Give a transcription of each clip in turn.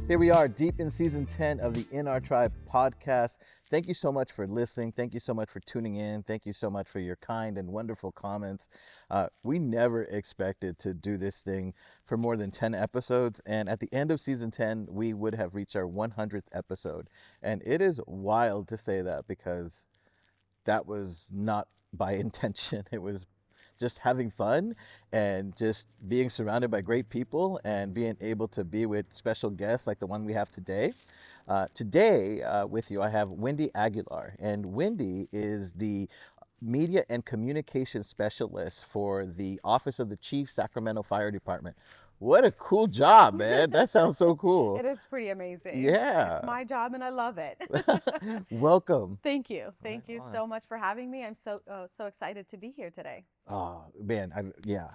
Here we are, deep in season 10 of the In Our Tribe podcast. Thank you so much for listening. Thank you so much for tuning in. Thank you so much for your kind and wonderful comments. We never expected to do this thing for more than 10 episodes. And at the end of season 10, we would have reached our 100th episode. And it is wild to say that because that was not by intention. It was just having fun and just being surrounded by great people and being able to be with special guests like the one we have today. Today with you, I have Wendy Aguilar, and Wendy is the media and communication specialist for the Office of the Chief Sacramento Fire Department. What a cool job, man. That sounds so cool. It is pretty amazing. Yeah. It's my job and I love it. Welcome. Thank you. Thank Right you on. so much for having me. I'm so excited to be here today. Oh, man. Yeah.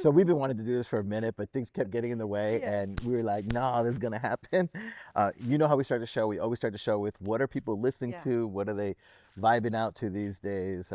So we've been wanting to do this for a minute, but things kept getting in the way, Yes. and we were like, "No, this is gonna happen." You know how we start the show? We always start the show with what are people listening Yeah. to? What are they vibing out to these days?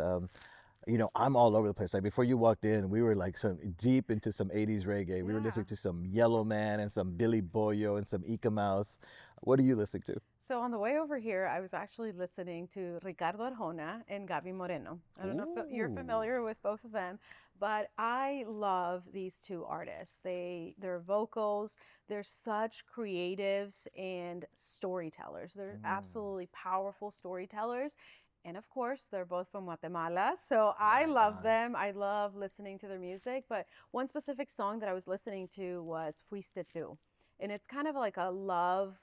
I'm all over the place. Like before you walked in, we were like some deep into some '80s reggae. We were Yeah. listening to some Yellow Man and some Billy Boyo and some Ika Mouse. What are you listening to? So on the way over here, I was actually listening to Ricardo Arjona and Gaby Moreno. I don't know if you're Ooh. familiar with both of them, but I love these two artists. Their vocals, they're such creatives and storytellers. They're absolutely powerful storytellers. And of course, they're both from Guatemala. So I Right love on. them. I love listening to their music. But one specific song that I was listening to was Fuiste Tú. And it's kind of like a love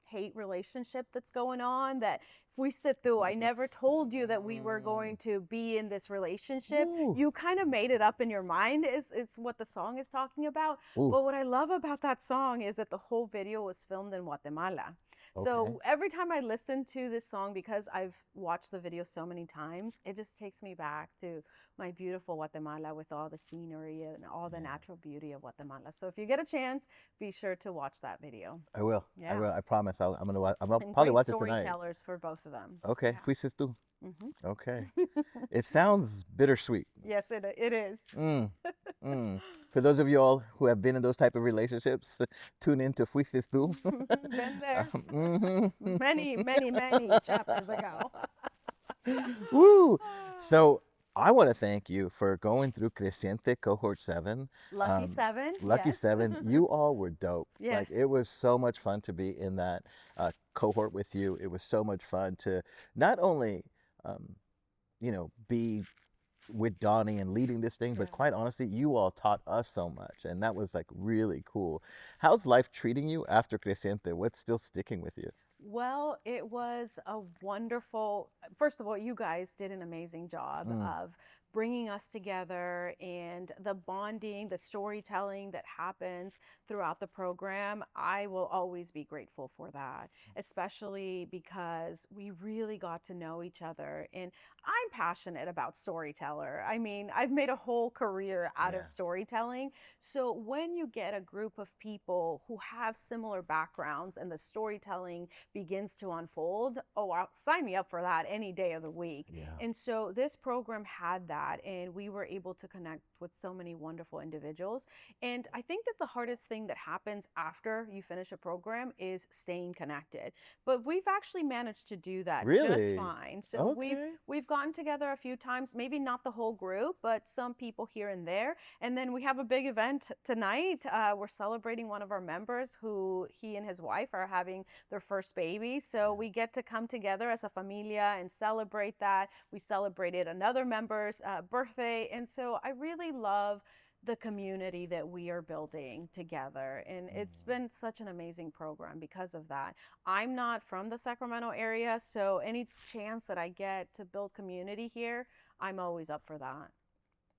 hate relationship that's going on that fuiste tú. I never told you that we were going to be in this relationship. Ooh. You kind of made it up in your mind is it's what the song is talking about. Ooh. But what I love about that song is that the whole video was filmed in Guatemala. Okay. So every time I listen to this song, because I've watched the video so many times, it just takes me back to my beautiful Guatemala with all the scenery and all the Yeah. natural beauty of Guatemala. So if you get a chance, be sure to watch that video. I will. I Yeah. will. I promise. I'm gonna watch. I'm gonna And probably great watch it tonight. storytellers for both of them. Okay. Yeah. Fuiste tú. Hmm. Okay. It sounds bittersweet. Yes, it is. Mm. Mm. For those of you all who have been in those type of relationships, tune in to Fuiste tú. Been there Mhm. many chapters ago. Woo! So I want to thank you for going through Creciente Cohort 7. Lucky Seven. Lucky Yes. 7. You all were dope. Like Yes. it was so much fun to be in that cohort with you. It was so much fun to not only, um, be with Donnie and leading this thing, but Yeah. quite honestly, you all taught us so much, and that was like really cool. How's life treating you after Creciente? What's still sticking with you? Well, it was a wonderful, first of all, you guys did an amazing job Mm, of bringing us together and the bonding, the storytelling that happens throughout the program. I will always be grateful for that, especially because we really got to know each other. And I'm passionate about storyteller. I mean, I've made a whole career out yeah. of storytelling. So when you get a group of people who have similar backgrounds and the storytelling begins to unfold, oh, sign me up for that any day of the week. Yeah. And so this program had that, and we were able to connect with so many wonderful individuals. And I think that the hardest thing that happens after you finish a program is staying connected. But we've actually managed to do that just Really? fine. So Okay. we've gotten together a few times, maybe not the whole group, but some people here and there. And then we have a big event tonight. We're celebrating one of our members who he and his wife are having their first baby. So we get to come together as a familia and celebrate that. We celebrated another member's birthday. And so I really love the community that we are building together. And it's been such an amazing program because of that. I'm not from the Sacramento area, so any chance that I get to build community here, I'm always up for that.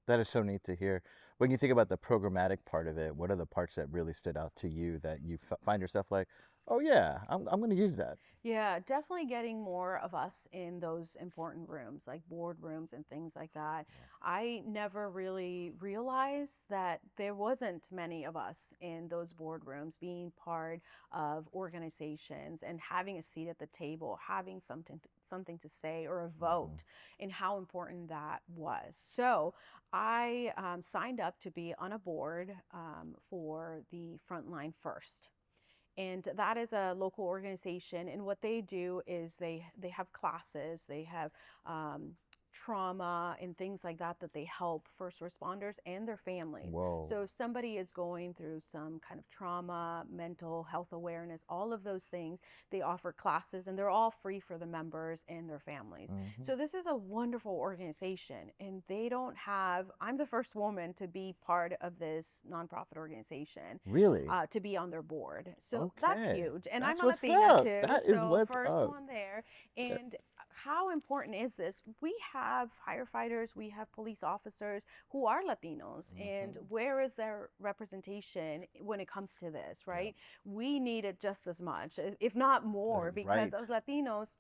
That is so neat to hear. When you think about the programmatic part of it, what are the parts that really stood out to you that you find yourself like, oh yeah, I'm going to use that? Yeah, definitely getting more of us in those important rooms, like board rooms and things like that. I never really realized that there wasn't many of us in those boardrooms being part of organizations and having a seat at the table, having something to say or a Hmm. vote, and how important that was. So I signed up to be on a board for the Frontline First. and that is a local organization. And what they do is they have classes, they have trauma and things like that that they help first responders and their families. Whoa. So if somebody is going through some kind of trauma, mental health awareness, all of those things, they offer classes, and they're all free for the members and their families. Hmm. So this is a wonderful organization, and they don't have, I'm the first woman to be part of this nonprofit organization, Really? to be on their board. So that's Okay. huge. And I'm That's a what's Latina up. too. That is So what's first up. one there. Yeah. And how important is this? We have firefighters, we have police officers who are Latinos, and Hmm. where is their representation when it comes to this, Yeah. right? We need it just as much, if not more, because Right. as Latinos,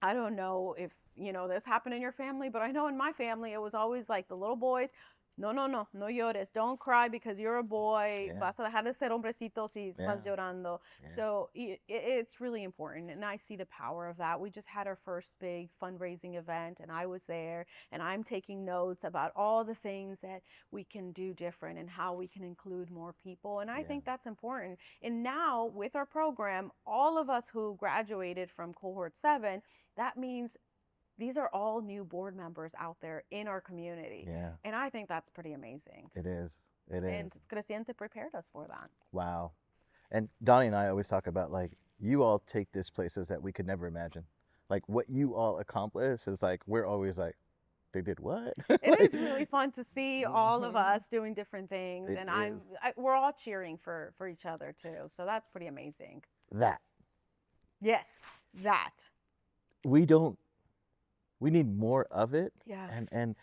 I don't know if this happened in your family, but I know in my family it was always like the little boys. No, no, no, no llores. Don't cry because you're a boy. Yeah. Vas a dejar de ser hombrecito si Yeah. estás llorando. Yeah. So it's really important, and I see the power of that. We just had our first big fundraising event, and I was there, and I'm taking notes about all the things that we can do different and how we can include more people. And I Yeah. think that's important. And now with our program, all of us who graduated from cohort 7, that means these are all new board members out there in our community. Yeah. And I think that's pretty amazing. It is. It And is. Creciente prepared us for that. Wow. And Donnie and I always talk about like you all take this places that we could never imagine. Like what you all accomplish is like we're always like, they did what? It Like, is really fun to see all of mhm. us doing different things, It and is we're all cheering for each other too. So that's pretty amazing. that. Yes, that. We don't we need more of it. Yeah. And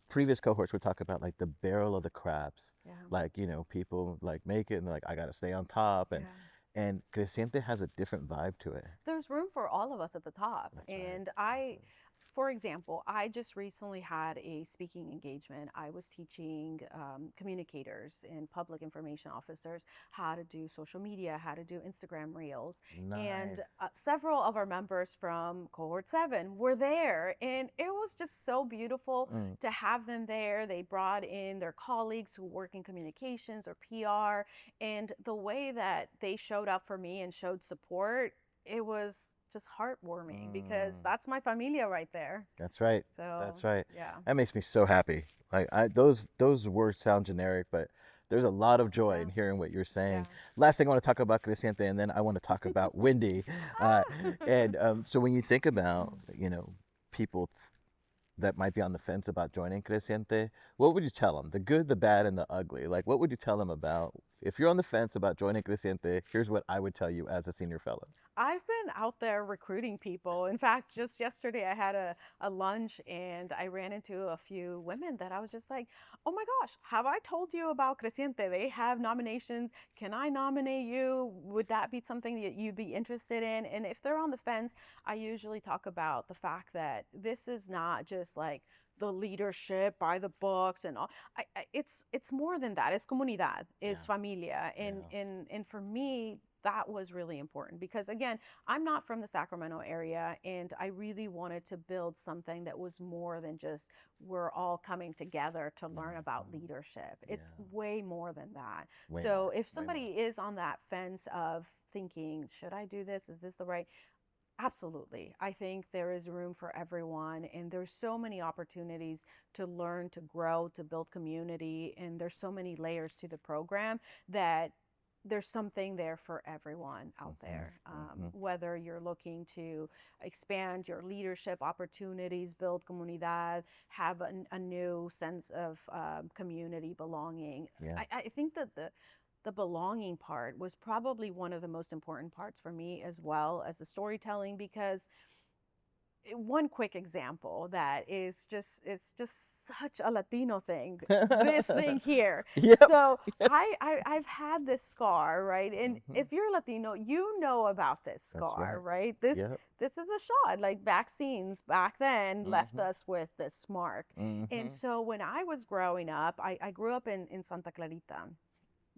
previous cohorts would talk about like the barrel of the crabs. Yeah. Like, people like make it and they're like, I gotta stay on top. Yeah. And Creciente has a different vibe to it. There's room for all of us at the top. That's right. And That's right. for example, I just recently had a speaking engagement. I was teaching communicators and public information officers how to do social media, how to do Instagram reels. And Nice. several of our members from cohort 7 were there. And it was just so beautiful Mm. to have them there. They brought in their colleagues who work in communications or PR. And the way that they showed up for me and showed support, it was just heartwarming because Mm. that's my familia right there. That's right. So, That's right. yeah. That makes me so happy. Like those words sound generic, but there's a lot of joy Yeah. in hearing what you're saying. Yeah. Last thing I want to talk about Creciente, and then I want to talk about Wendy. Uh, and so when you think about people that might be on the fence about joining Creciente, what would you tell them? The good, the bad, and the ugly. Like, what would you tell them about if you're on the fence about joining Creciente? Here's what I would tell you as a senior fellow. I've been out there recruiting people. In fact, just yesterday I had a lunch and I ran into a few women that I was just like, oh my gosh, have I told you about Creciente? They have nominations. Can I nominate you? Would that be something that you'd be interested in? And if they're on the fence, I usually talk about the fact that this is not just like the leadership by the books and all. It's more than that. It's comunidad, Yeah. it's familia. And Yeah. and for me, that was really important because again, I'm not from the Sacramento area, and I really wanted to build something that was more than just we're all coming together to learn about Mhm. leadership. It's Yeah. way more than that. Way So more. if Way more. somebody is on that fence of thinking, should I do this? Is this the right? Absolutely. I think there is room for everyone, and there's so many opportunities to learn, to grow, to build community, and there's so many layers to the program that there's something there for everyone out Mhm. there. Mhm. Whether you're looking to expand your leadership opportunities, build comunidad, have a new sense of community belonging. Yeah. I think that the belonging part was probably one of the most important parts for me, as well as the storytelling, because one quick example that is just it's just such a Latino thing, this thing here. Yep. So I've had this scar, right? And Mhm. if you're Latino, you know about this That's scar, right. right? Yep. This is a shot. Like vaccines back then left Mhm. us with this mark. And Mhm. so when I was growing up, I grew up in Santa Clarita,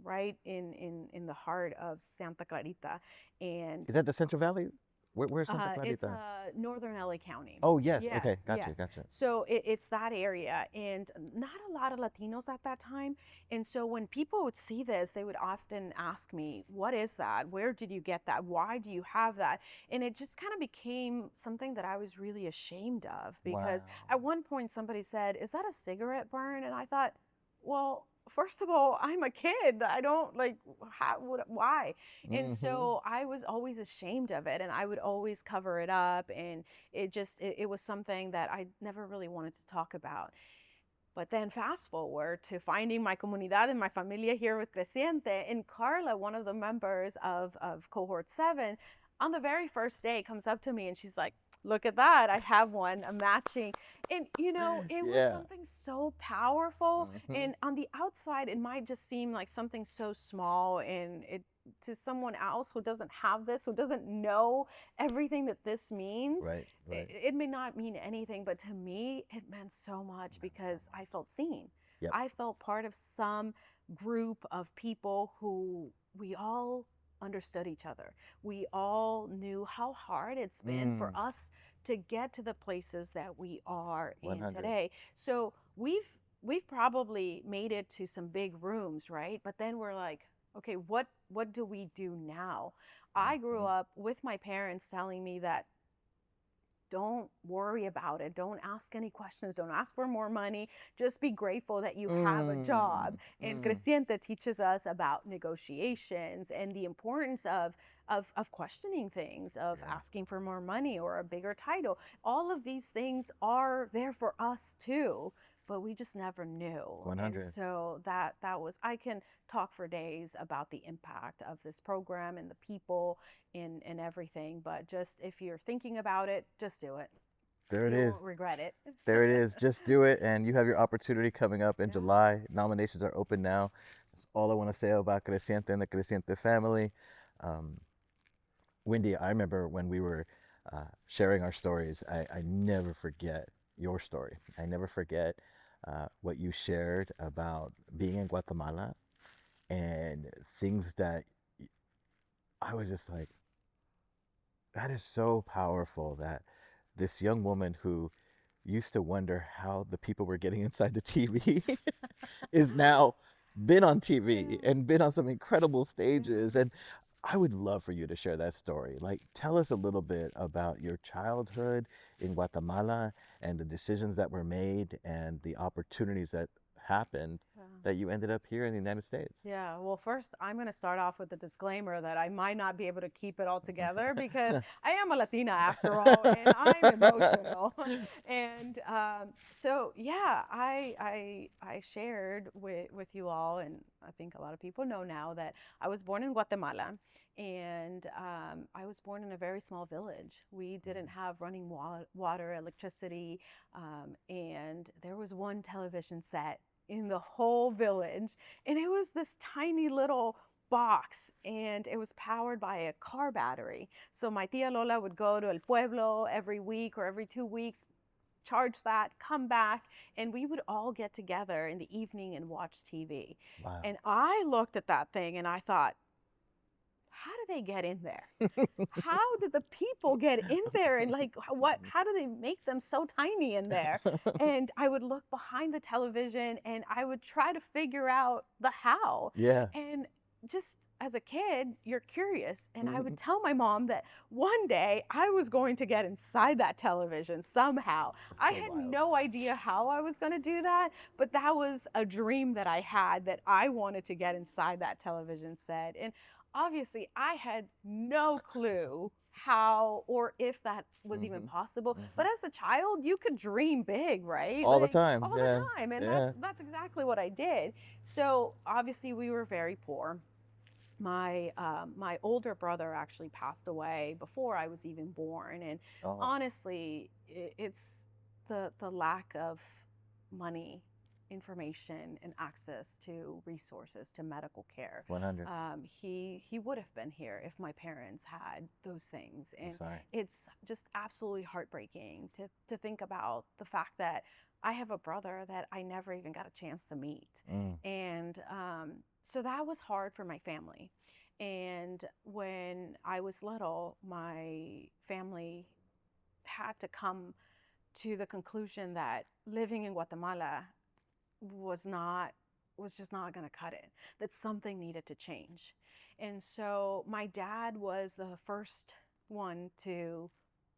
right in the heart of Santa Clarita. And Is that the Central Valley? Where's Santa It's Clarita? northern LA County. Oh, yes. Yes, Okay. Gotcha. yes. Gotcha. So it's that area, and not a lot of Latinos at that time. And so when people would see this, they would often ask me, "What is that? Where did you get that? Why do you have that?" And it just kind of became something that I was really ashamed of because Wow. at one point somebody said, "Is that a cigarette burn?" And I thought, well, first of all, I'm a kid. I don't like how would why? And Mm-hmm. so I was always ashamed of it and I would always cover it up and it was something that I never really wanted to talk about. But then fast forward to finding my comunidad and my familia here with Creciente, and Carla, one of the members of cohort 7, on the very first day comes up to me and she's like, "Look at that. I have one, a matching." And it was Yeah. something so powerful. Mm-hmm. And on the outside, it might just seem like something so small and it to someone else who doesn't have this, who doesn't know everything that this means, Right. Right. it may not mean anything, but to me, it meant so much Meant so because I much. felt seen. Yep. I felt part of some group of people who we all understood each other. We all knew how hard it's been for Mm. us to get to the places that we are in 100. today. So we've probably made it to some big rooms, right? But then we're like, okay, what do we do now? I grew Mm-hmm. up with my parents telling me that don't worry about it. Don't ask any questions. Don't ask for more money. Just be grateful that you have a job. Mm. And Mm. Creciente teaches us about negotiations and the importance of questioning things, of Yeah. asking for more money or a bigger title. All of these things are there for us too, but we just never knew. And 100. so that was I can talk for days about the impact of this program and the people in everything. But just if you're thinking about it, just do it. There it You is. won't regret it. There it is. Just do it, and you have your opportunity coming up in Yeah. July. Nominations are open now. That's all I want to say about Creciente and the Creciente family. Um, Wendy, I remember when we were sharing our stories, I never forget your story. I never forget what you shared about being in Guatemala and things that I was just like, that is so powerful that this young woman who used to wonder how the people were getting inside the TV is now been on TV Yeah. and been on some incredible stages. Yeah. And I would love for you to share that story. Like, tell us a little bit about your childhood in Guatemala and the decisions that were made and the opportunities that happened Yeah. that you ended up here in the United States. Yeah, well, first, I'm going to start off with a disclaimer that I might not be able to keep it all together because I am a Latina after all, and I'm emotional. And so, yeah, I shared with you all, and I think a lot of people know now that I was born in Guatemala, and I was born in a very small village. We didn't have running water, electricity, and there was one television set in the whole village, and it was this tiny little box and it was powered by a car battery. So my tia Lola would go to El Pueblo every week or every 2 weeks, charge that, come back, and we would all get together in the evening and watch TV. Wow. And I looked at that thing and I thought, how do they get in there? How did the people get in there? And like, how do they make them so tiny in there? And I would look behind the television and I would try to figure out the how. Yeah. And just as a kid, you're curious. And I would Mhm. tell my mom that one day I was going to get inside that television somehow. That's I so had wild. no idea how I was going to do that, but that was a dream that I had, that I wanted to get inside that television set. And obviously, I had no clue how or if that was even Hmm. possible. Hmm. But as a child, you could dream big, right? All the Like time. all the Yeah. time. And Yeah. that's exactly what I did. So obviously, we were very poor. My older brother actually passed away before I was even born, and Oh, honestly, it's the lack of money, information, and access to resources to medical care. 100. He would have been here if my parents had those things, I'm and sorry. it's just absolutely heartbreaking to think about the fact that I have a brother that I never even got a chance to meet. Mm. And so that was hard for my family. And when I was little, my family had to come to the conclusion that living in Guatemala was not was just not going to cut it, that something needed to change. And so my dad was the first one to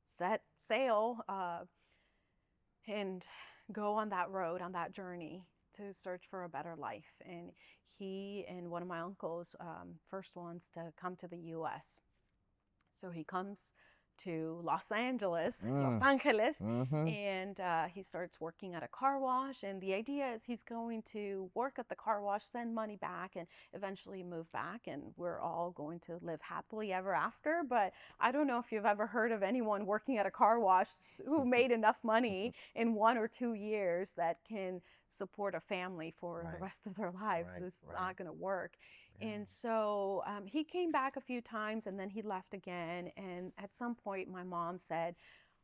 set sail and go on that road, on that journey to search for a better life. And he and one of my uncles, first ones to come to the US. So he comes to Los Mm. Angeles, Mm-hmm. and he starts working at a car wash. And the idea is he's going to work at the car wash, send money back, and eventually move back. And we're all going to live happily ever after. But I don't know if you've ever heard of anyone working at a car wash who made enough money in 1 or 2 years that can support a family for the Right. rest of their lives. Right. It's Right. not going to work. Yeah. And so he came back a few times and then he left again. And at some point, my mom said,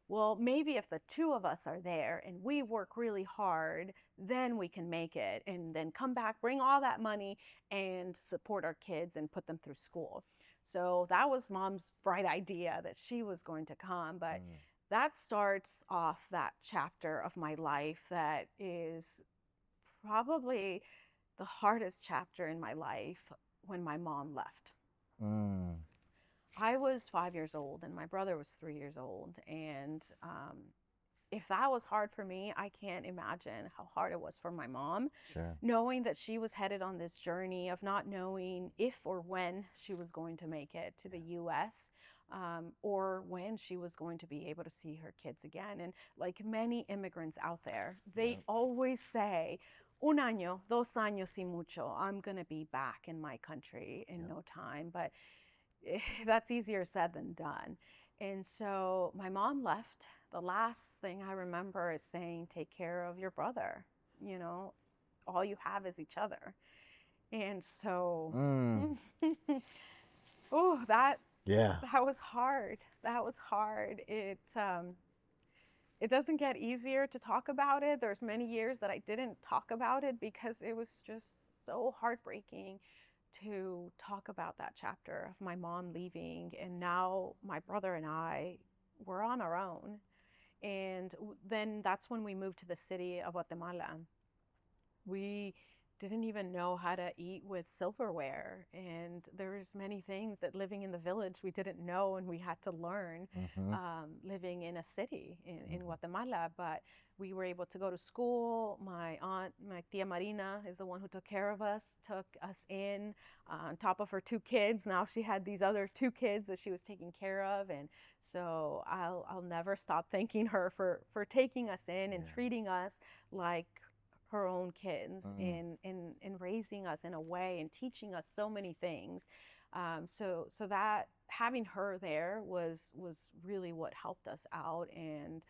well, maybe if the two of us are there and we work really hard, then we can make it and then come back, bring all that money and support our kids and put them through school. So that was mom's bright idea that she was going to come. But Mm. that starts off that chapter of my life that is probably the hardest chapter in my life when my mom left. Mm. I was 5 years old and my brother was 3 years old. And if that was hard for me, I can't imagine how hard it was for my mom, Sure. knowing that she was headed on this journey of not knowing if or when she was going to make it to the US. Or when she was going to be able to see her kids again. And like many immigrants out there, they Yep. always say, un año, 2 años y mucho, I'm going to be back in my country in Yep. no time. But that's easier said than done. And so my mom left. The last thing I remember is saying, take care of your brother. You know, all you have is each other. And so, Mm. oh, that Yeah. that was hard. That was hard. It doesn't get easier to talk about it. There's many years that I didn't talk about it because it was just so heartbreaking to talk about that chapter of my mom leaving. And now my brother and I were on our own. And then that's when we moved to the city of Guatemala. We didn't even know how to eat with silverware, and there's many things that living in the village we didn't know and we had to learn, Mm-hmm. living in a city in Mm-hmm. Guatemala. But we were able to go to school. My aunt, my tia Marina, is the one who took care of us, took us in, on top of her 2 kids. Now she had these other 2 kids that she was taking care of. And so I'll never stop thanking her for taking us in and Yeah. treating us like her own kids, Mm. and raising us in a way and teaching us so many things. So that having her there was really what helped us out. And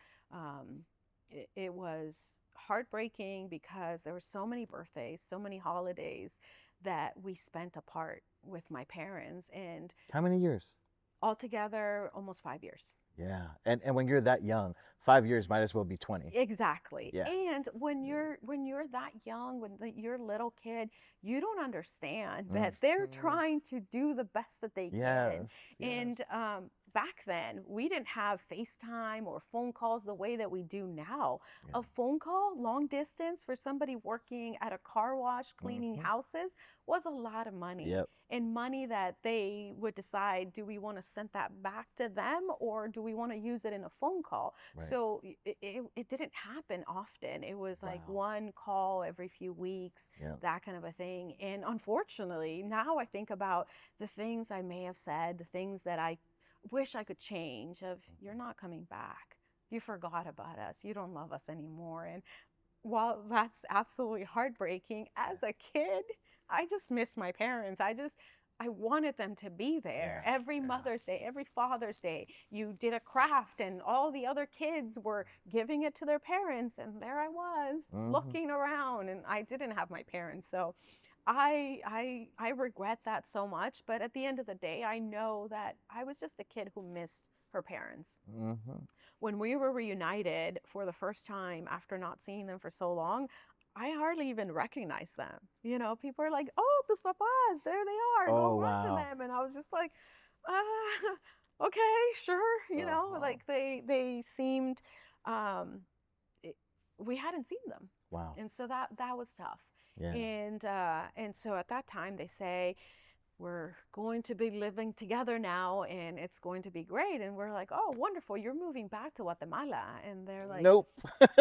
it was heartbreaking because there were so many birthdays, so many holidays that we spent apart with my parents, and How many years? altogether almost 5 years. Yeah. And when you're that young, 5 years might as well be 20. Exactly. Yeah. And when Yeah. you're that young, you're a little kid, you don't understand Mm. that they're Mm. trying to do the best that they can. Yes. Yes. And back then, we didn't have FaceTime or phone calls the way that we do now. Yeah. A phone call, long distance, for somebody working at a car wash cleaning Mm-hmm. houses was a lot of money. Yep. And money that they would decide, do we want to send that back to them or do we want to use it in a phone call? Right. So it didn't happen often. It was like Wow. one call every few weeks, Yeah. that kind of a thing. And unfortunately, now I think about the things I may have said, the things that I wish I could change of, you're not coming back. You forgot about us. You don't love us anymore. And while that's absolutely heartbreaking, as a kid, I just miss my parents. I wanted them to be there Yeah. every Yeah. Mother's Day, every Father's Day. You did a craft, and all the other kids were giving it to their parents, and there I was Mm-hmm. looking around, and I didn't have my parents. So I regret that so much. But at the end of the day, I know that I was just a kid who missed her parents. Mm-hmm. When we were reunited for the first time after not seeing them for so long, I hardly even recognize them. You know, people are like, "Oh, tus papás, there they are. Go Oh, run to wow. them." And I was just like, okay, sure." You know, Uh-huh. like they seemed, um, it, we hadn't seen them, Wow. and so that was tough. Yeah. And so at that time they say, we're going to be living together now and it's going to be great. And we're like, oh, wonderful. You're moving back to Guatemala. And they're like, Nope.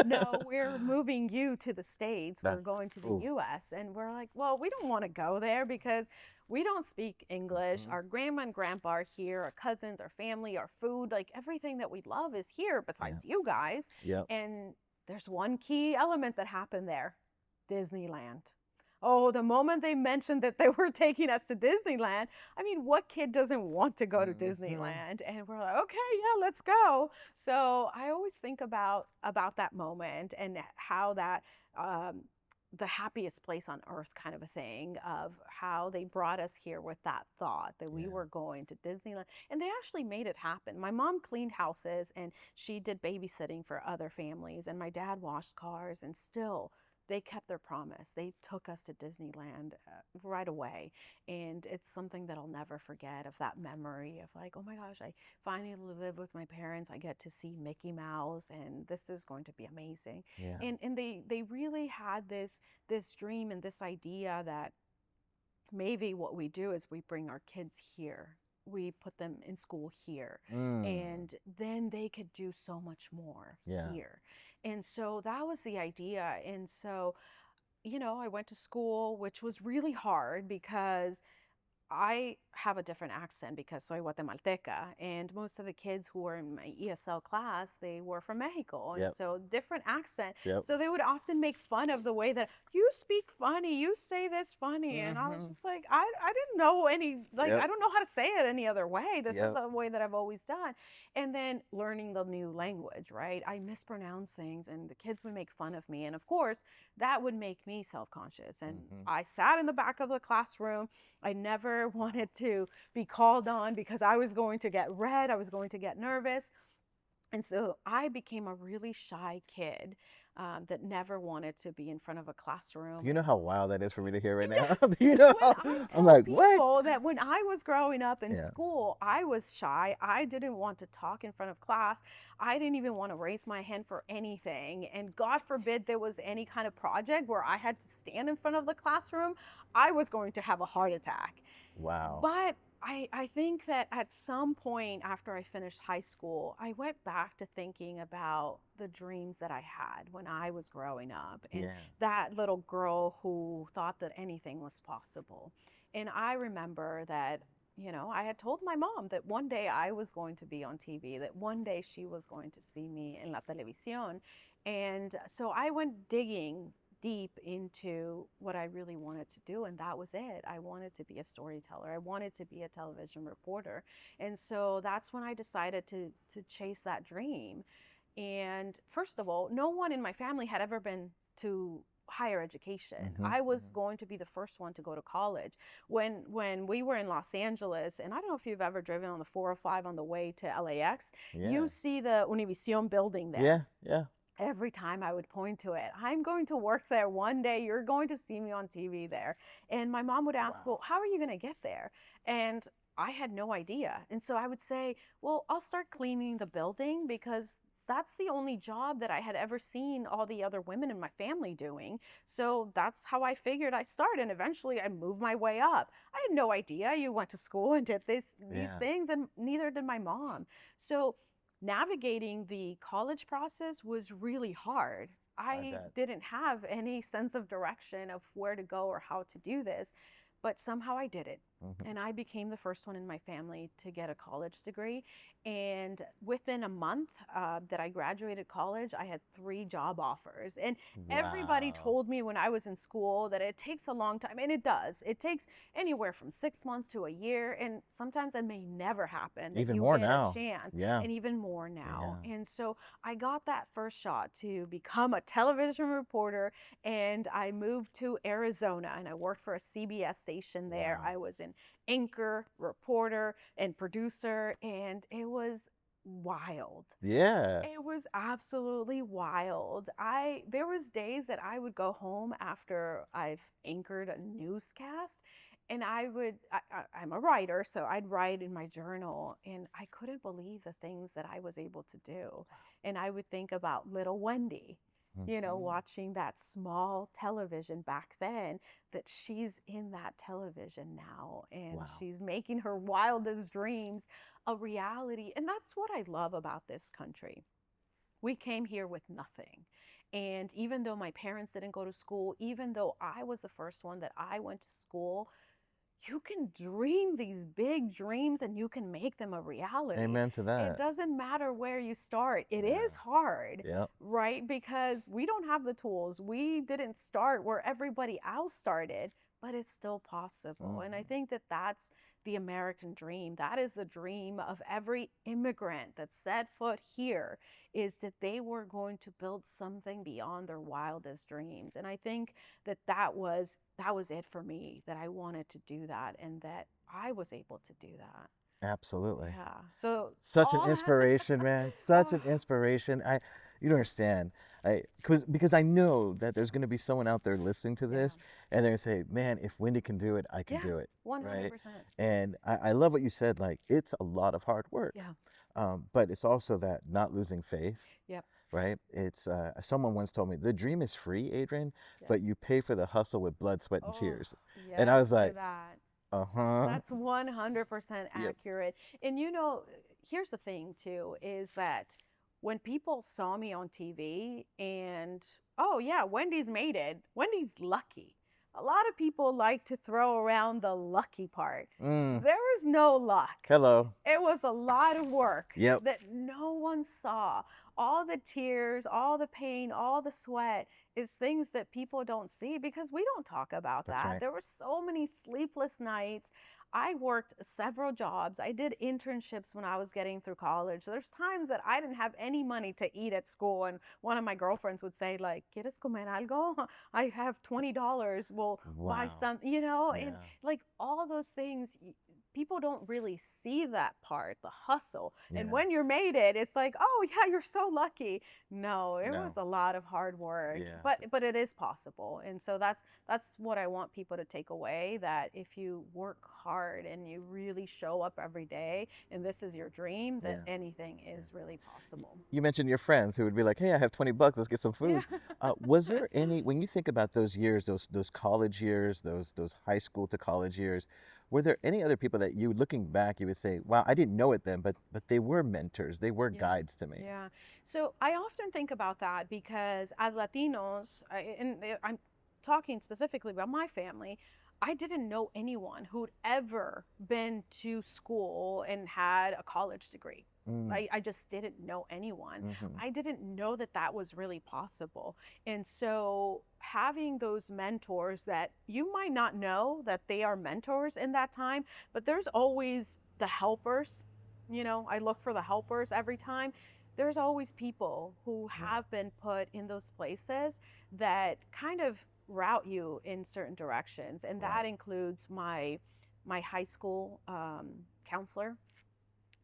no, we're moving you to the States. We're That's, going to the ooh. US. And we're like, well, we don't want to go there because we don't speak English. Mhm. Our grandma and grandpa are here, our cousins, our family, our food, like everything that we love is here Yeah. besides you guys. Yep. And there's one key element that happened there: Disneyland. Oh, the moment they mentioned that they were taking us to Disneyland, I mean, what kid doesn't want to go to Mhm. Disneyland? And we're like, okay, yeah, let's go. So I always think about that moment and how that um, the happiest place on earth kind of a thing, of how they brought us here with that thought that we Yeah. were going to Disneyland. And they actually made it happen. My mom cleaned houses and she did babysitting for other families, and my dad washed cars, and still they kept their promise. They took us to Disneyland right away. And it's something that I'll never forget, of that memory of like, oh my gosh, I finally live with my parents. I get to see Mickey Mouse and this is going to be amazing. Yeah. And they really had this dream and this idea that maybe what we do is we bring our kids here. We put them in school here, Mm. and then they could do so much more Yeah. here. And so that was the idea. And so, I went to school, which was really hard because I have a different accent because soy guatemalteca, and most of the kids who were in my ESL class, they were from Mexico, and Yep. so different accent. Yep. So they would often make fun of the way that you speak funny, you say this funny, and I was Mhm. just like, I didn't know any, like, I Yep. don't know how to say it any other way. This is Yep. the way that I've always done. And then learning the new language, right? I mispronounce things, and the kids would make fun of me, and of course that would make me self-conscious. And Mhm. I sat in the back of the classroom. I never wanted to be called on because I was going to get red, I was going to get nervous. And so I became a really shy kid, that never wanted to be in front of a Do classroom. you know And how wild that is for me to hear right now? yes, Do you know when how I I'm tell like, what? people that when I was growing up in Yeah. school, I was shy. I didn't want to talk in front of class. I didn't even want to raise my hand for anything. And God forbid there was any kind of project where I had to stand in front of the classroom, I was going to have a heart attack. Wow. But I think that at some point after I finished high school, I went back to thinking about the dreams that I had when I was growing up, and Yeah. that little girl who thought that anything was possible. And I remember that, I had told my mom that one day I was going to be on TV, that one day she was going to see me in la televisión. And so I went digging deep into what I really wanted to do, and that was it. I wanted to be a storyteller. I wanted to be a television reporter. And so that's when I decided to chase that dream. And first of all, no one in my family had ever been to higher education. Mhm. I was Mhm. going to be the first one to go to college. When we were in Los Angeles, and I don't know if you've ever driven on the 405 on the way to LAX, you Yeah. see the Univision building there. Yeah. Yeah. Every time I would point to it, I'm going to work there one day. You're going to see me on TV there. And my mom would ask, well, Wow. how are you going to get there? And I had no idea. And so I would say, well, I'll start cleaning the building because that's the only job that I had ever seen all the other women in my family doing. So that's how I figured I start. And eventually I moved my way up. I had no idea you went to school and did these Yeah. things, and neither did my mom. So navigating the college process was really hard. I I bet. didn't have any sense of direction of where to go or how to do this, but somehow I did it. Mhm. And I became the first one in my family to get a college degree. And within a month that I graduated college, I had 3 job offers. And everybody Wow. told me when I was in school that it takes a long time, and it does. It takes anywhere from 6 months to a year, and sometimes that may never happen, that Even you more get a now. chance, Yeah. and even more now. Yeah. And so I got that first shot to become a television reporter, and I moved to Arizona and I worked for a CBS station there. Wow. I was an anchor, reporter, and producer, and it was wild. Yeah. It was absolutely wild. There was days that I would go home after I've anchored a newscast, and I'm a writer, so I'd write in my journal, and I couldn't believe the things that I was able to do. And I would think about little Wendy, Hmm. watching that small television back then, that she's in that television now, and Wow. she's making her wildest dreams a reality. And that's what I love about this country. We came here with nothing. And even though my parents didn't go to school, even though I was the first one that I went to school, you can dream these big dreams and you can make them a reality. Amen to It that. doesn't matter where you start. It Yeah. is hard, Yep. right? Because we don't have the tools. We didn't start where everybody else started, but it's still possible. And I Hmm. think that that's the American dream. That is the dream of every immigrant that set foot here, is that they were going to build something beyond their wildest dreams. And I think that that was it for me, that I wanted to do that and that I was able to do that. Absolutely. Yeah. So Such an all that. inspiration, man. Such Oh, an inspiration. You don't understand. Because I know that there's going to be someone out there listening to yeah. this, and they're going to say, "Man, if Wendy can do it, I can Yeah. do it." Right? 100%. And I love what you said. Like, it's a lot of hard work, Yeah. but it's also that not losing faith. Yep. Right? It's someone once told me the dream is free, Adrian, Yep. but you pay for the hustle with blood, sweat, and Oh, tears. And I yes was to like, that. uh-huh. That's 100% Yep. accurate. And here's the thing too, is that when people saw me on TV and, oh yeah, Wendy's made it, Wendy's lucky. A lot of people like to throw around the lucky part. Mm. There was no luck. Hello. It was a lot of work Yep. that no one saw. All the tears, all the pain, all the sweat is things that people don't see because we don't talk about That's that. right. There were so many sleepless nights. I worked several jobs. I did internships when I was getting through college. There's times that I didn't have any money to eat at school, and one of my girlfriends would say, like, ¿Quieres comer algo? I have $20. We'll buy Wow. some, and Yeah. like all those things, people don't really see that part, the hustle. And Yeah. when you're made it, it's like, oh yeah, you're so lucky. No, it was No. a lot of hard work, Yeah. but it is possible. And so that's what I want people to take away, that if you work hard and you really show up every day and this is your dream, that Yeah. anything Yeah. is really possible. You mentioned your friends who would be like, "Hey, I have $20. Let's get some Yeah. food." Was there any when you think about those years, those college years, those high school to college years, were there any other people that you, looking back, you would say, "Wow, I didn't know it then, but they were mentors, they were Yeah. guides to me." Yeah. So I often think about that because as Latinos, I'm talking specifically about my family, I didn't know anyone who'd ever been to school and had a college degree. Mm. I just didn't know anyone. Hmm. I didn't know that that was really possible. And so having those mentors that you might not know that they are mentors in that time, but there's always the helpers. I look for the helpers every time. There's always people who Yeah. have been put in those places that kind of route you in certain directions, and that Right. includes my high school counselor,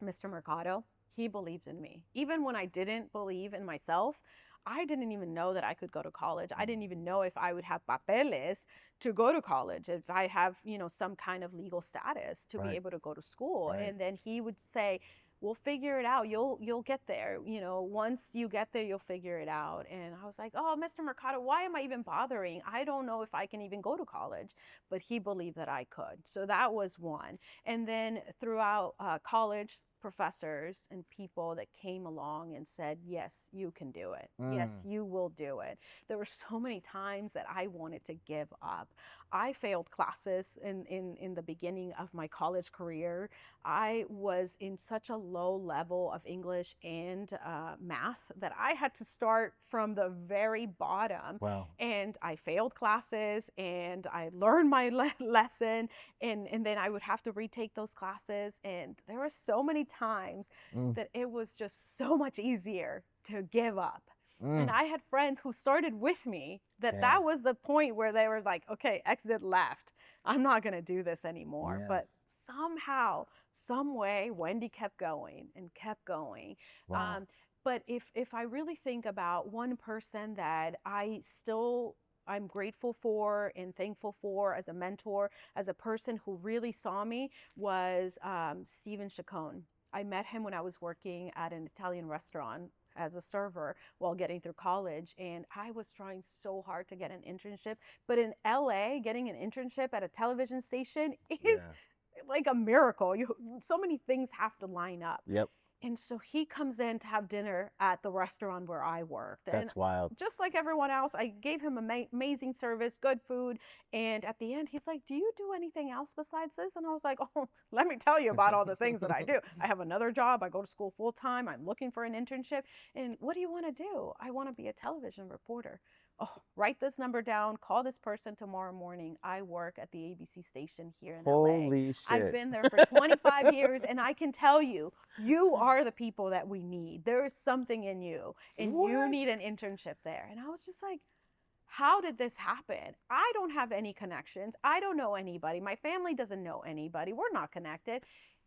Mr. Mercado. He believed in me even when I didn't believe in myself. I didn't even know that I could go to college. I didn't even know if I would have papeles to go to college, if I have, some kind of legal status to be Right. able to go to school. Right. And then he would say, "We'll figure it out. You'll get there. Once you get there, you'll figure it out." And I was like, "Oh, Mr. Mercado, why am I even bothering? I don't know if I can even go to college." But he believed that I could. So that was one. And then throughout college, professors and people that came along and said, "Yes, you can do it. Yes, Mm. you will do it." There were so many times that I wanted to give up. I failed classes in the beginning of my college career. I was in such a low level of English and math that I had to start from the very bottom. Wow. And I failed classes and I learned my lesson, and then I would have to retake those classes. And there were so many times Mm. that it was just so much easier to give up. And Mm. I had friends who started with me that Damn. was the point where they were like, "Okay, exit left. I'm not going to do this anymore." Yes. But somehow, some way, Wendy kept going and kept going. Wow. Um, but if I really think about one person that I'm grateful for and thankful for as a mentor, as a person who really saw me, was Stephen Chacon. I met him when I was working at an Italian restaurant as a server while getting through college, and I was trying so hard to get an internship. But in LA, getting an internship at a television station is Yeah. like a miracle. So many things have to line up. Yep. And so he comes in to have dinner at the restaurant where I worked. And That's wild. just like everyone else, I gave him amazing service, good food. And at the end, he's like, "Do you do anything else besides this?" And I was like, "Oh, let me tell you about all the things that I do. I have another job. I go to school full time. I'm looking for an internship. And what do you want to do?" "I want to be a television reporter." "Oh, write this number down. Call this person tomorrow morning. I work at the ABC station here in LA. Holy I've shit. been there for 25 years, and I can tell you, you are the people that we need. There is something in you, and you need What? an internship there." And I was just like, how did this happen? I don't have any connections. I don't know anybody. My family doesn't know anybody. We're not connected.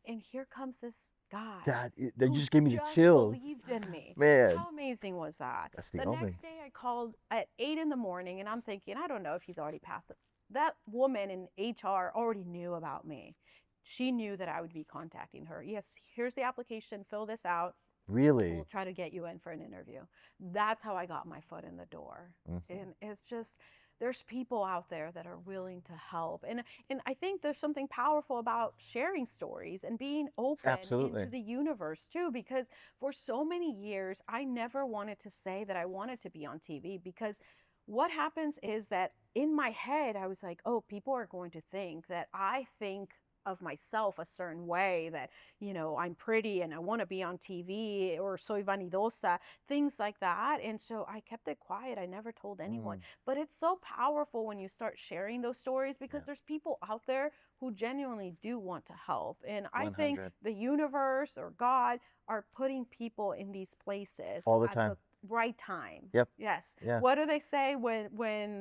And here comes this guy That who just gave me the just chills. believed in me. Man, How amazing was that? that's the The omens. next day I called at 8 in the morning, and I'm thinking, I don't know if he's already passed it. That woman in HR already knew about me. She knew that I would be contacting her. "Yes, here's the application. Fill this out. We'll Really? try to get you in for an interview." That's how I got my foot in the door. Hmm. And it's just, there's people out there that are willing to help. And I think there's something powerful about sharing stories and being open Absolutely. into the universe too, because for so many years I never wanted to say that I wanted to be on TV, because what happens is that in my head I was like, "Oh, people are going to think that I think of myself a certain way, that I'm pretty and I want to be on TV, or soy vanidosa," things like that. And so I kept it quiet. I never told anyone. Mm, But it's so powerful when you start sharing those stories, yeah. because there's people out there who genuinely do want to help. And I think 100. the universe or God are putting people in these places All the at the time. right time. Yep. Yes. Yes. What do they say when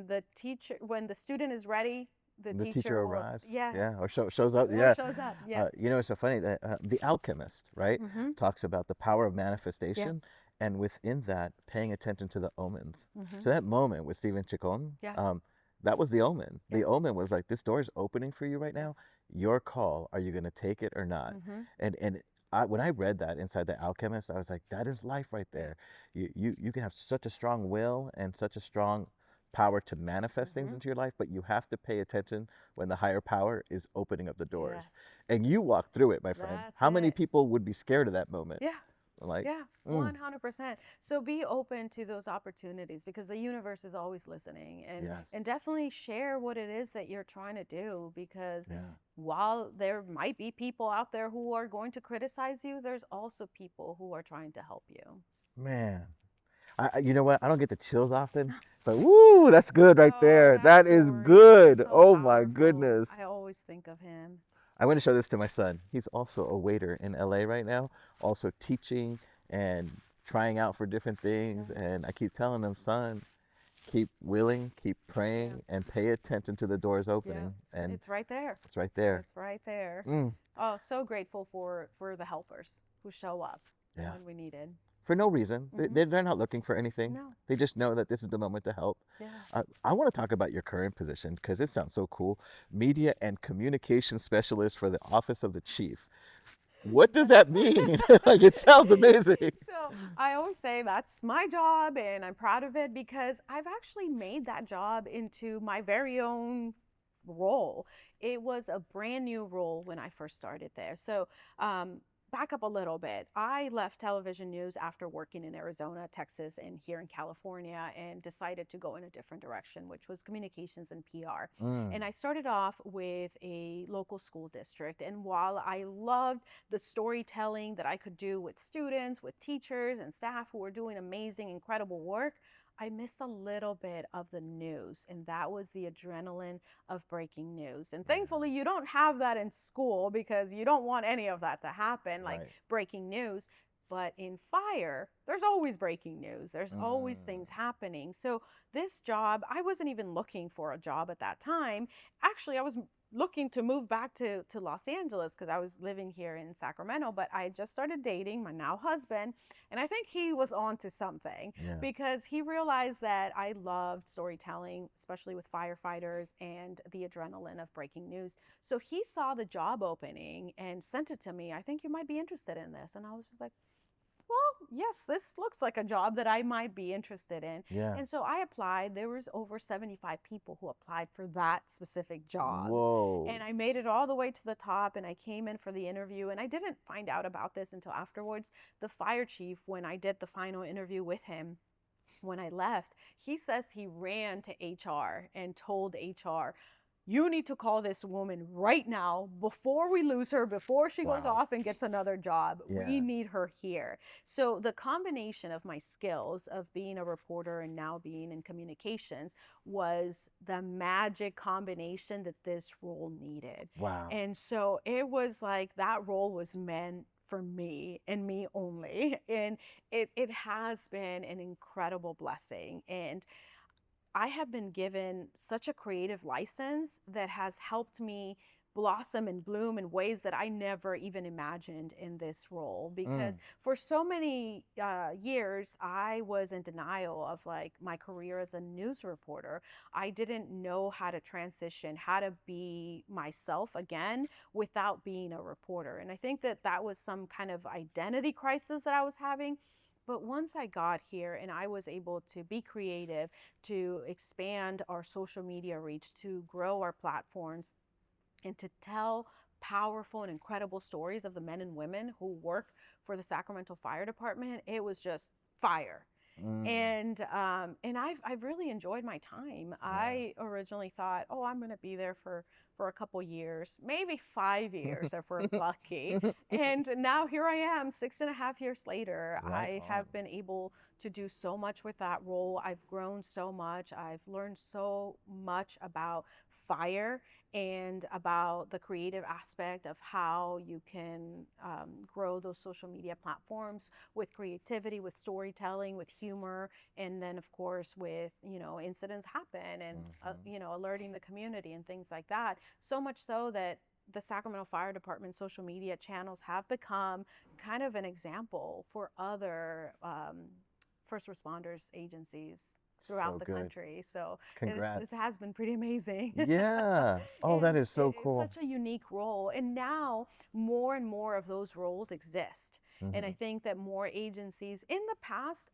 the student is ready, the The teacher teacher will, arrives. yeah, Yeah. Or shows up. or Yeah. shows up. Yes. It's so funny that The Alchemist, right, Mm-hmm. talks about the power of Yeah. manifestation, and within that, paying attention to the omens. Mm-hmm. So that moment with Stephen Chacon, Yeah. that was the omen. Yeah. The omen was like, this door is opening for you right Yeah. now. Your call. Are you going to take it or not? Mm-hmm. And when I read that inside The Alchemist, I was like, that is life right Yeah. there. You can have such a strong will and such a strong power to manifest things Mm-hmm. into your life, but you have to pay attention when the higher power is opening up the doors. Yes. And you walk through it, my friend. That's How many it. people would be scared of that moment? Yeah. Like, Yeah. mm, 100%. So be open to those opportunities, because the universe is always listening, and yes, definitely share what it is that you're trying to do, because yeah, while there might be people out there who are going to criticize you, there's also people who are trying to help you. man. You know what? I don't get the chills often, but woo, that's good right Oh, there. that That is story is good. so Oh my powerful. goodness. I always think of him. I want to show this to my son. He's also a waiter in LA right now, also teaching and trying out for different Yeah. things. And I keep telling him, son, keep willing, keep Yeah. praying, and pay attention to the doors Yeah. opening. And It's right there. it's right there. It's right there. Mm, Oh, so grateful for the helpers who show up yeah. when we needed. For no reason. Hmm. They're not looking for anything. No. They just know that this is the moment to help. Yeah. I want to talk about your current position because it sounds so cool. Media and Communication Specialist for the Office of the Chief. What does that mean? Like, it sounds amazing. So I always say that's my job, and I'm proud of it, because I've actually made that job into my very own role. It was a brand new role when I first started there. So back up a little bit. I left television news after working in Arizona, Texas, and here in California, and decided to go in a different direction, which was communications and PR. Mm, And I started off with a local school district. And while I loved the storytelling that I could do with students, with teachers, and staff who were doing amazing, incredible work, I missed a little bit of the news, and that was the adrenaline of breaking news. And yeah, thankfully, you don't have that in school, because you don't want any of that to happen, like right. breaking news. But in fire, there's always breaking news, there's always Mm, things happening. So, this job, I wasn't even looking for a job at that time. Actually, I was looking to move back to Los Angeles because I was living here in Sacramento, but I just started dating my now husband, and I think he was on to something Yeah. because he realized that I loved storytelling, especially with firefighters and the adrenaline of breaking news. So he saw the job opening and sent it to me. I think you might be interested in this. And I was just like, well, yes, this looks like a job that I might be interested in. Yeah. And so I applied. There was over 75 people who applied for that specific job. Whoa. And I made it all the way to the top and I came in for the interview and I didn't find out about this until afterwards. The fire chief, when I did the final interview with him, when I left, he says he ran to HR and told HR, you need to call this woman right now before we lose her, before she goes Wow. off and gets another job. We Yeah. need her here. So, the combination of my skills of being a reporter and now being in communications was the magic combination that this role needed. Wow. And so, it was like that role was meant for me and me only. And it has been an incredible blessing. And I have been given such a creative license that has helped me blossom and bloom in ways that I never even imagined in this role. Because Mm. for so many years, I was in denial of like my career as a news reporter. I didn't know how to transition, how to be myself again without being a reporter. And I think that that was some kind of identity crisis that I was having. But once I got here and I was able to be creative, to expand our social media reach, to grow our platforms, and to tell powerful and incredible stories of the men and women who work for the Sacramento Fire Department, it was just fire. Mm. And I've really enjoyed my time. Yeah. I originally thought, oh, I'm going to be there for a couple years, maybe 5 years if we're lucky. And now here I am, 6.5 years later. Right I on. have been able to do so much with that role. I've grown so much. I've learned so much about fire and about the creative aspect of how you can grow those social media platforms with creativity, with storytelling, with humor, and then of course with incidents happen and Hmm. alerting the community and things like that. So much so that the Sacramento Fire Department social media channels have become kind of an example for other first responders agencies throughout So the good. country. So it Congrats. has been pretty amazing. Yeah. Oh, that And is so it's cool. such a unique role. And now more and more of those roles exist. And I Hmm. think that more agencies in the past,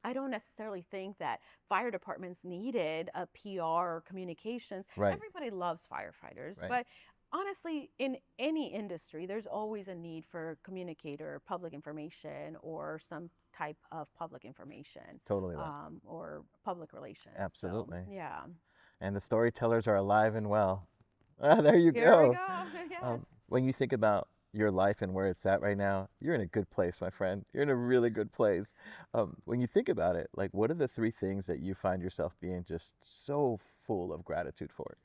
I don't necessarily think that fire departments needed a PR or communications. Right. Everybody loves firefighters, Right. but honestly, in any industry, there's always a need for communicator, public information, or some type of public information Totally that. or public relations. So, Absolutely. yeah. And the storytellers are alive and well. Ah, there you Here we go. go. Yes. When you think about your life and where it's at right now, you're in a good place, my friend. You're in a really good place. When you think about it, like, what are the three things that you find yourself being just so full of gratitude for?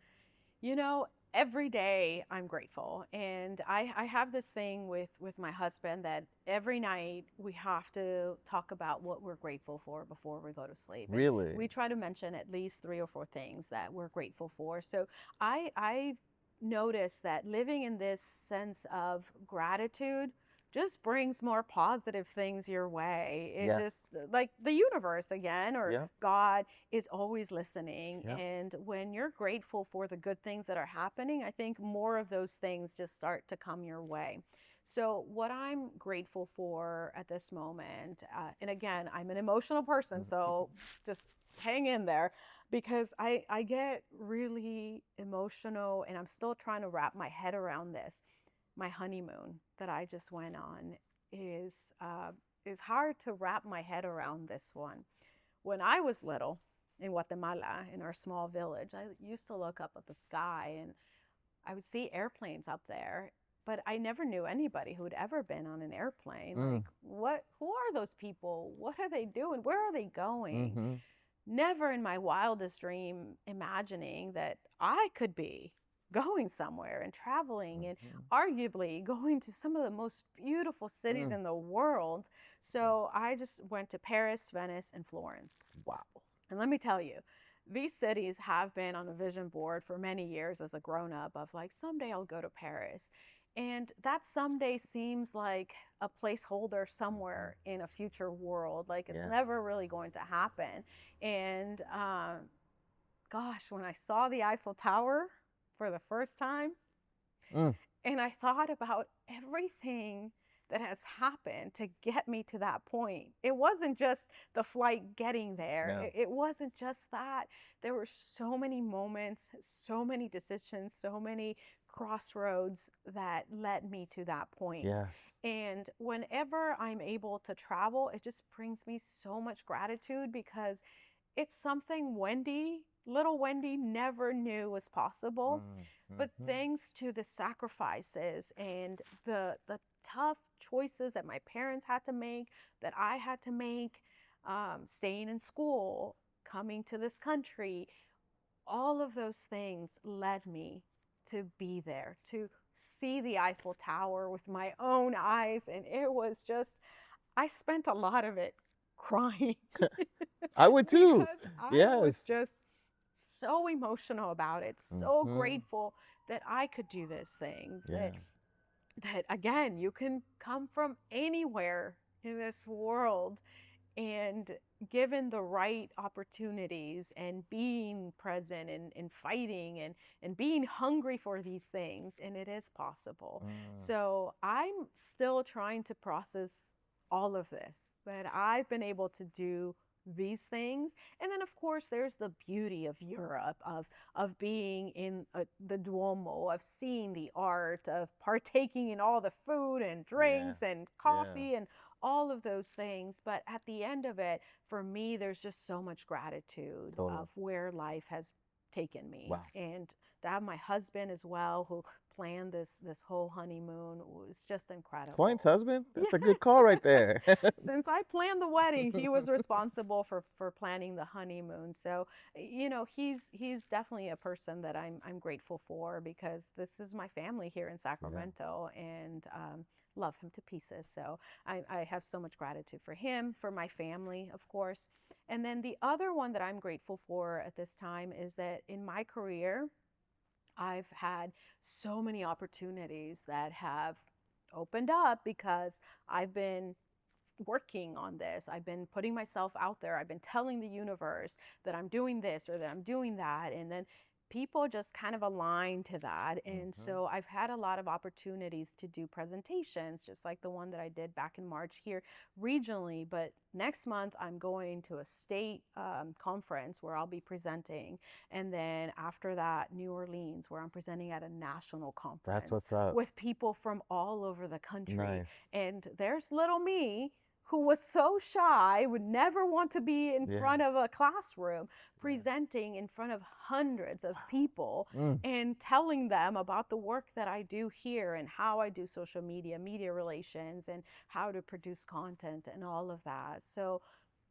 You know, every day I'm grateful. And I have this thing with my husband that every night we have to talk about what we're grateful for before we go to sleep. And Really? we try to mention at least 3 or 4 things that we're grateful for. So I've noticed that living in this sense of gratitude just brings more positive things your way. It Yes. just like the universe again or Yep. God is always listening. Yep. And when you're grateful for the good things that are happening, I think more of those things just start to come your way. So, what I'm grateful for at this moment, and again, I'm an emotional person, so just hang in there because I get really emotional and I'm still trying to wrap my head around this. My honeymoon that I just went on is uh, is hard to wrap my head around this one. When I was little in Guatemala, in our small village, I used to look up at the sky and I would see airplanes up there, but I never knew anybody who had ever been on an airplane. Mm. Like, who are those people? What are they doing? Where are they going? Mm-hmm. Never in my wildest dream imagining that I could be going somewhere and traveling and Mm-hmm. arguably going to some of the most beautiful cities Mm. in the world. So I just went to Paris, Venice, and Florence. Wow. And let me tell you, these cities have been on a vision board for many years as a grown up of like, someday I'll go to Paris. And that someday seems like a placeholder Mhm. somewhere in a future world. Like it's Yeah. never really going to happen. And gosh, when I saw the Eiffel Tower for the first time, Mm. and I thought about everything that has happened to get me to that point. It wasn't just the flight getting there, No. it wasn't just that. There were so many moments, so many decisions, so many crossroads that led me to that point. Yes. And whenever I'm able to travel, it just brings me so much gratitude because it's something little Wendy, never knew was possible. But Mm-hmm. thanks to the sacrifices and the tough choices that my parents had to make, that I had to make, staying in school, coming to this country, all of those things led me to be there, to see the Eiffel Tower with my own eyes. And it was just, I spent a lot of it crying I would too. because I was Yes. just so emotional about it, so Mm-hmm. grateful that I could do these things. Yeah. That again, you can come from anywhere in this world, and given the right opportunities and being present and fighting and being hungry for these things, and it is possible. Mm. So I'm still trying to process all of this, that I've been able to do these things. And then of course there's the beauty of Europe, of being in the Duomo, of seeing the art, of partaking in all the food and Yeah. drinks and Yeah. coffee and all of those things. But at the end of it, for me, there's just so much gratitude Totally. of where life has taken me. Wow. And to have my husband as well, who planned this whole honeymoon, was just Points, incredible. husband. That's a good call Yes. right there. Since I planned the wedding, he was responsible for planning the honeymoon. So, he's definitely a person that I'm grateful for, because this is my family here in Yeah. Sacramento, and love him to pieces. So I have so much gratitude for him, for my family, of course. And then the other one that I'm grateful for at this time is that in my career, I've had so many opportunities that have opened up because I've been working on this. I've been putting myself out there. I've been telling the universe that I'm doing this or that I'm doing that. And then people just kind of align to that. And Mm-hmm. so I've had a lot of opportunities to do presentations, just like the one that I did back in March here regionally. But next month, I'm going to a state conference where I'll be presenting. And then after that, New Orleans, where I'm presenting at a national That's conference what's up. with people from all over the country. Nice. And there's little me, who was so shy, would never want to be in Yeah. front of a classroom, Yeah. presenting in front of hundreds of people Mm. and telling them about the work that I do here and how I do social media, media relations, and how to produce content and all of that. So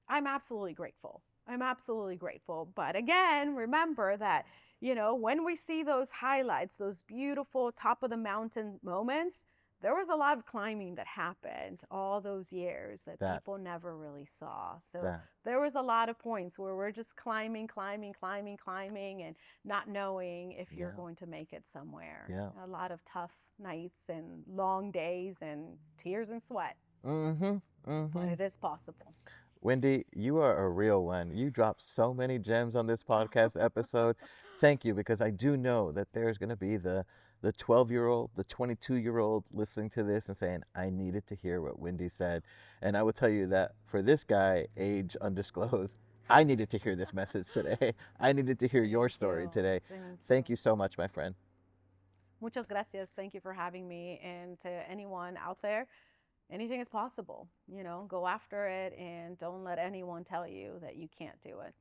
I'm absolutely grateful. I'm absolutely grateful. But again, remember that, when we see those highlights, those beautiful top of the mountain moments, there was a lot of climbing that happened all those years that That. people never really saw. So That. there was a lot of points where we're just climbing, climbing, climbing, climbing, and not knowing if you're Yeah. going to make it somewhere. Yeah. A lot of tough nights and long days and tears and sweat, Mm-hmm. but Mm-hmm. it is possible. Wendy, you are a real one. You dropped so many gems on this podcast episode. Thank you, because I do know that there's going to be the 12-year-old, the 22-year-old listening to this and saying, I needed to hear what Wendy said. And I will tell you that for this guy, age undisclosed, I needed to hear this message today. I needed to hear your Thank story you. today. Thank you. Thank you so much, my friend. Muchas gracias. Thank you for having me. And to anyone out there, anything is possible. Go after it and don't let anyone tell you that you can't do it.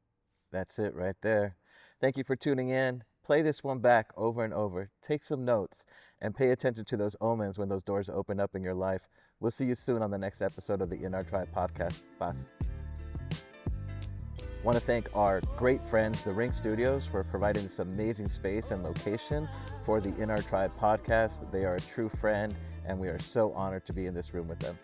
That's it right there. Thank you for tuning in. Play this one back over and over. Take some notes and pay attention to those omens when those doors open up in your life. We'll see you soon on the next episode of the In Our Tribe podcast. Paz. Want to thank our great friends, the Ring Studios, for providing this amazing space and location for the In Our Tribe podcast. They are a true friend, and we are so honored to be in this room with them.